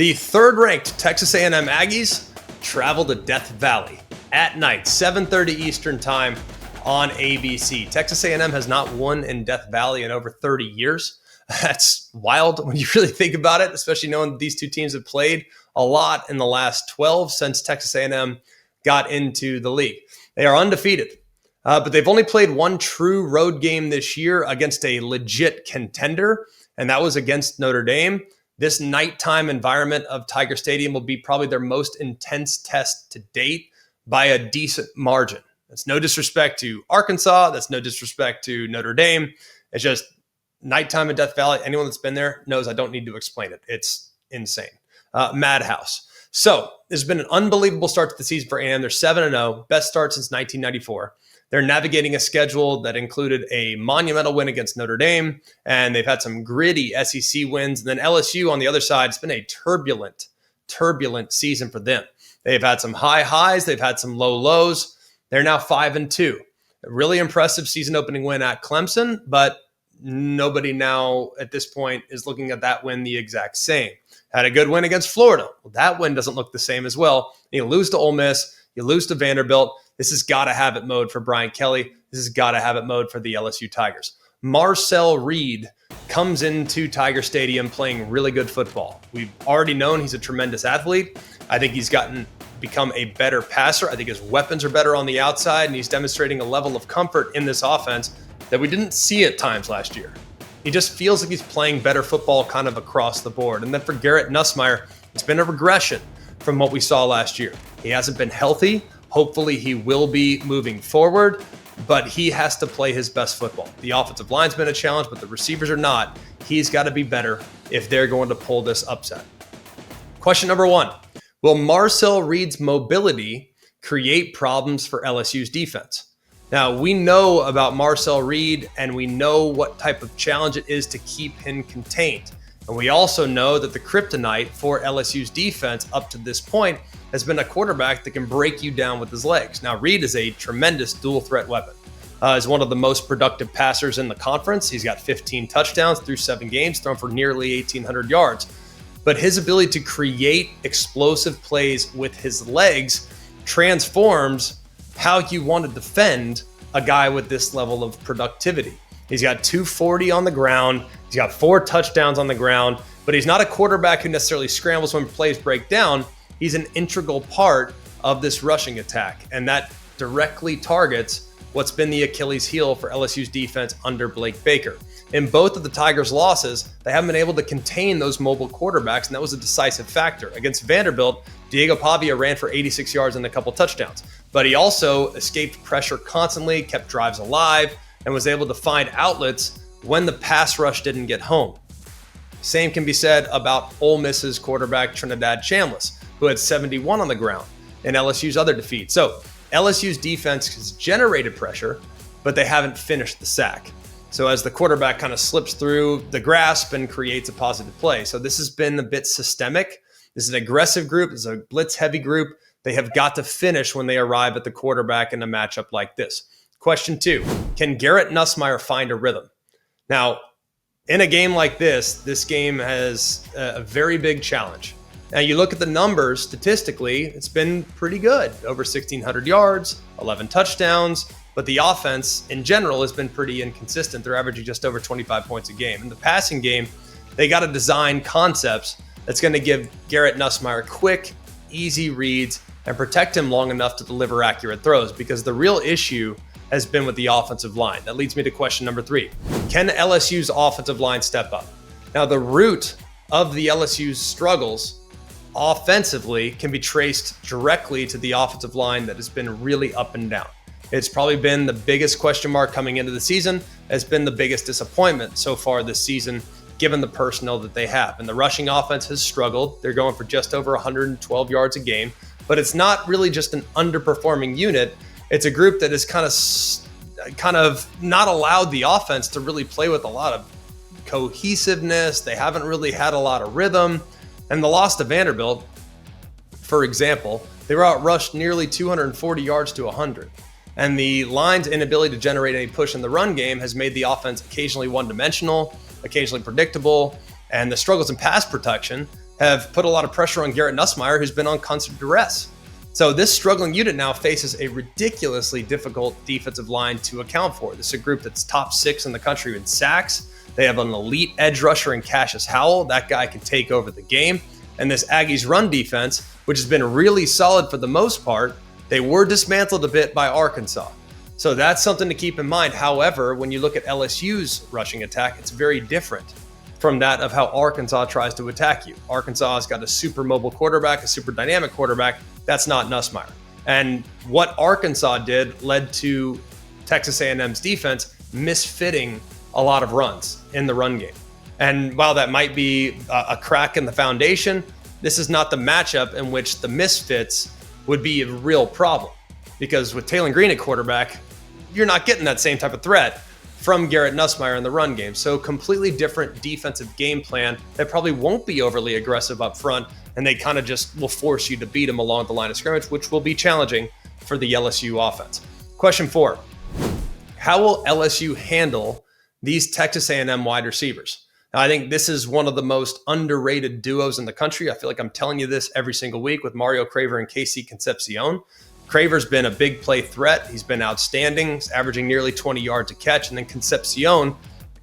The third-ranked Texas A&M Aggies travel to Death Valley at night, 7:30 Eastern Time on ABC. Texas A&M has not won in Death Valley in over 30 years. That's wild when you really think about it, especially knowing that these two teams have played a lot in the last 12 since Texas A&M got into the league. They are undefeated, but they've only played one true road game this year against a legit contender, and that was against Notre Dame. This nighttime environment of Tiger Stadium will be probably their most intense test to date by a decent margin. That's no disrespect to Arkansas. That's no disrespect to Notre Dame. It's just nighttime in Death Valley. Anyone that's been there knows I don't need to explain it. It's insane. Madhouse. So this has been an unbelievable start to the season for A&M. They're 7-0, best start since 1994. They're navigating a schedule that included a monumental win against Notre Dame, and they've had some gritty SEC wins. And then LSU on the other side, it's been a turbulent season for them. They've had some high highs. They've had some low lows. They're now 5-2. A really impressive season opening win at Clemson, but nobody now at this point is looking at that win the exact same. Had a good win against Florida. Well, that win doesn't look the same as well. You lose to Ole Miss. You lose to Vanderbilt. This has got to have it mode for Brian Kelly. This has got to have it mode for the LSU Tigers. Marcel Reed comes into Tiger Stadium playing really good football. We've already known he's a tremendous athlete. I think he's become a better passer. I think his weapons are better on the outside, and he's demonstrating a level of comfort in this offense that we didn't see at times last year. He just feels like he's playing better football kind of across the board. And then for Garrett Nussmeier, it's been a regression from what we saw last year. He hasn't been healthy. Hopefully he will be moving forward, but he has to play his best football. The offensive line's been a challenge, but the receivers are not. He's got to be better if they're going to pull this upset. Question number 1, will Marcel Reed's mobility create problems for LSU's defense? Now, we know about Marcel Reed, and we know what type of challenge it is to keep him contained. And we also know that the kryptonite for LSU's defense up to this point has been a quarterback that can break you down with his legs. Now, Reed is a tremendous dual threat weapon. He's one of the most productive passers in the conference. He's got 15 touchdowns through 7 games, thrown for nearly 1,800 yards. But his ability to create explosive plays with his legs transforms how you want to defend a guy with this level of productivity. He's got 240 on the ground. He's got 4 touchdowns on the ground, but he's not a quarterback who necessarily scrambles when plays break down. He's an integral part of this rushing attack, and that directly targets what's been the Achilles heel for LSU's defense under Blake Baker. In both of the Tigers' losses, they haven't been able to contain those mobile quarterbacks, and that was a decisive factor. Against Vanderbilt, Diego Pavia ran for 86 yards and a couple touchdowns, but he also escaped pressure constantly, kept drives alive, and was able to find outlets when the pass rush didn't get home. Same can be said about Ole Miss's quarterback Trinidad Chambliss, who had 71 on the ground in LSU's other defeat. So LSU's defense has generated pressure, but they haven't finished the sack. So as the quarterback kind of slips through the grasp and creates a positive play. So this has been a bit systemic. This is an aggressive group. This is a blitz-heavy group. They have got to finish when they arrive at the quarterback in a matchup like this. Question 2, can Garrett Nussmeier find a rhythm? Now, in a game like this game has a very big challenge. Now, you look at the numbers statistically, it's been pretty good. Over 1,600 yards, 11 touchdowns, but the offense in general has been pretty inconsistent. They're averaging just over 25 points a game. In the passing game, they got to design concepts that's going to give Garrett Nussmeier quick, easy reads and protect him long enough to deliver accurate throws, because the real issue has been with the offensive line. That leads me to question number 3. Can LSU's offensive line step up? Now, the root of the LSU's struggles offensively can be traced directly to the offensive line that has been really up and down. It's probably been the biggest question mark coming into the season, has been the biggest disappointment so far this season, given the personnel that they have. And the rushing offense has struggled. They're going for just over 112 yards a game, but it's not really just an underperforming unit. It's a group that has kind of not allowed the offense to really play with a lot of cohesiveness. They haven't really had a lot of rhythm. And the loss to Vanderbilt, for example, they were outrushed nearly 240 yards to 100. And the line's inability to generate any push in the run game has made the offense occasionally one-dimensional, occasionally predictable, and the struggles in pass protection have put a lot of pressure on Garrett Nussmeier, who's been on constant duress. So this struggling unit now faces a ridiculously difficult defensive line to account for. This is a group that's top 6 in the country in sacks. They have an elite edge rusher in Cassius Howell. That guy can take over the game. And this Aggies run defense, which has been really solid for the most part, they were dismantled a bit by Arkansas. So that's something to keep in mind. However, when you look at LSU's rushing attack, it's very different from that of how Arkansas tries to attack you. Arkansas has got a super mobile quarterback, a super dynamic quarterback. That's not Nussmeier. And what Arkansas did led to Texas A&M's defense misfitting a lot of runs in the run game. And while that might be a crack in the foundation, this is not the matchup in which the misfits would be a real problem. Because with Taylor Green at quarterback, you're not getting that same type of threat from Garrett Nussmeier in the run game. So completely different defensive game plan that probably won't be overly aggressive up front, and they kind of just will force you to beat them along the line of scrimmage, which will be challenging for the LSU offense. Question 4, how will LSU handle these Texas A&M wide receivers? Now, I think this is one of the most underrated duos in the country. I feel like I'm telling you this every single week with Mario Craver and Casey Concepcion. Craver's been a big play threat. He's been outstanding. He's averaging nearly 20 yards a catch. And then Concepcion,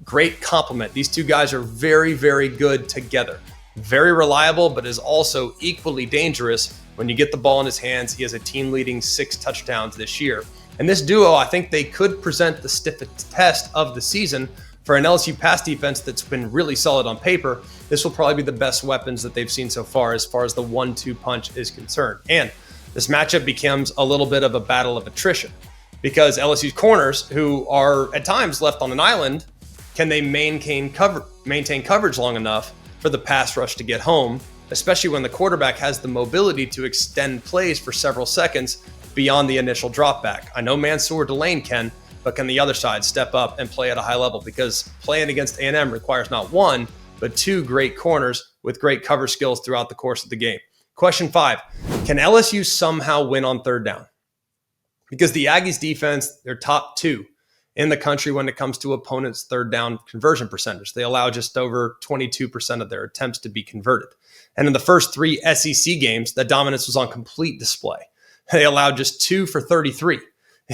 great compliment. These two guys are very, very good together. Very reliable, but is also equally dangerous when you get the ball in his hands. He has a team-leading 6 touchdowns this year. And this duo, I think they could present the stiffest test of the season for an LSU pass defense that's been really solid on paper. This will probably be the best weapons that they've seen so far as the 1-2 punch is concerned. And this matchup becomes a little bit of a battle of attrition because LSU's corners, who are at times left on an island, can they maintain coverage long enough for the pass rush to get home, especially when the quarterback has the mobility to extend plays for several seconds beyond the initial drop back. I know Mansour Delane can, but can the other side step up and play at a high level? Because playing against A&M requires not 1, but 2 great corners with great cover skills throughout the course of the game. Question 5, can LSU somehow win on third down? Because the Aggies defense, they're top 2 in the country when it comes to opponents' third down conversion percentage. They allow just over 22% of their attempts to be converted. And in the first 3 SEC games, that dominance was on complete display. They allowed just 2 for 33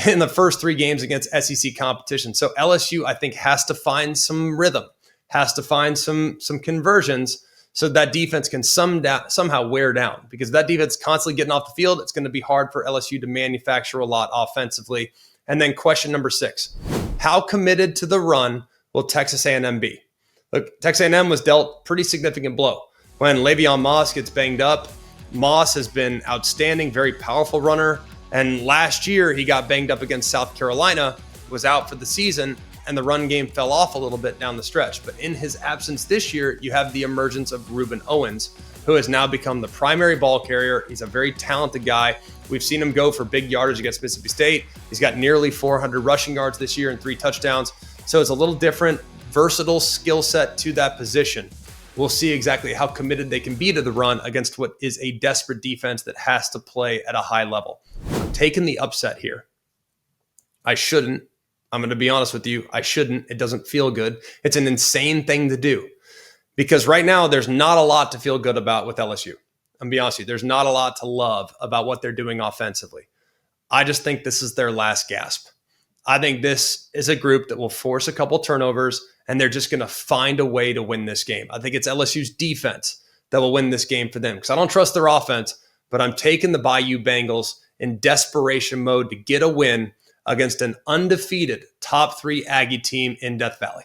in the first 3 games against SEC competition. So LSU, I think, has to find some rhythm, has to find some conversions so that defense can somehow wear down. Because that defense constantly getting off the field, it's going to be hard for LSU to manufacture a lot offensively. And then question number 6, how committed to the run will Texas A&M be? Look, Texas A&M was dealt pretty significant blow. When Le'Veon Moss gets banged up, Moss has been outstanding, very powerful runner. And last year, he got banged up against South Carolina, was out for the season, and the run game fell off a little bit down the stretch. But in his absence this year, you have the emergence of Reuben Owens, who has now become the primary ball carrier. He's a very talented guy. We've seen him go for big yardage against Mississippi State. He's got nearly 400 rushing yards this year and 3 touchdowns. So it's a little different, versatile skill set to that position. We'll see exactly how committed they can be to the run against what is a desperate defense that has to play at a high level. I'm taking the upset here. I shouldn't. I'm going to be honest with you. I shouldn't. It doesn't feel good. It's an insane thing to do because right now there's not a lot to feel good about with LSU. I'm going to be honest with you. There's not a lot to love about what they're doing offensively. I just think this is their last gasp. I think this is a group that will force a couple turnovers and they're just going to find a way to win this game. I think it's LSU's defense that will win this game for them because I don't trust their offense, but I'm taking the Bayou Bengals in desperation mode to get a win against an undefeated top 3 Aggie team in Death Valley.